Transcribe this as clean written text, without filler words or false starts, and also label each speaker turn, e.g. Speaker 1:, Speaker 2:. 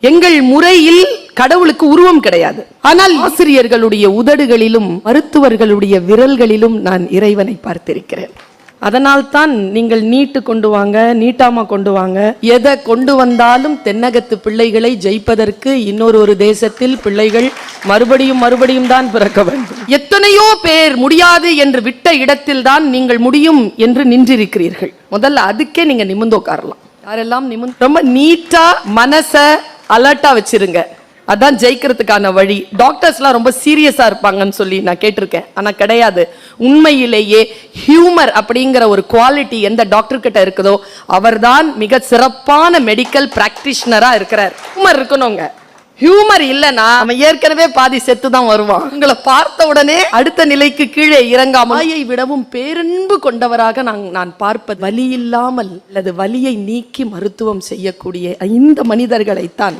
Speaker 1: எங்கள் முறையில் கடவுளுக்கு உருவம் கிடையாது. ஆனால் ஆசிரியர்களுடைய உதடுகளிலும் மருத்துவர்களுடைய விரல்களிலும் நான் இறைவனை பார்த்திருக்கிறேன். அதனால் தான் நீங்கள் நீட்டு கொண்டு வாங்க, நீட்டாமா கொண்டு வாங்க, எதை கொண்டு வந்தாலும் தென்னகத்து பிள்ளைகளை ஜெயிப்பதற்கு இன்னொரு தேசத்தில் பிள்ளைகள் மறுபடியும் தான் பிறக்க வேண்டும். எத்தனையோ பேர் முடியாது என்று விட்ட இடத்தில் தான் நீங்கள் முடியும் என்று நின்றிருக்கிறீர்கள். முதல்ல அதுக்கே நீங்க நிமிர்ந்து உட்காரலாம். யாரெல்லாம் நிமிர்ந்து ரொம்ப நீட்டா மனச அலர்ட்டா வச்சிருங்க. அதான் ஜெயிக்கிறதுக்கான வழி. டாக்டர்ஸ்லாம் ரொம்ப சீரியஸா இருப்பாங்கன்னு சொல்லி நான் கேட்டிருக்கேன். ஆனா கிடையாது. உண்மையிலேயே ஹியூமர் அப்படிங்கிற ஒரு குவாலிட்டி எந்த டாக்டர் கிட்ட இருக்குதோ அவர்தான் மிக சிறப்பான மெடிக்கல் பிராக்டிஷனரா இருக்கிறார். ஹியூமர் இருக்கணுங்க. ஹியூமர் இல்லைன்னா அவன் ஏற்கனவே பாதி செத்து தான் வருவான். உங்களை பார்த்த உடனே அடுத்த நிலைக்கு கீழே இறங்காமல் தாயை விடவும் பேரன்பு கொண்டவராக நான் பார்ப்பது வலி இல்லாமல் அல்லது வலியை நீக்கி மருத்துவம் செய்யக்கூடிய இந்த மனிதர்களைத்தான்.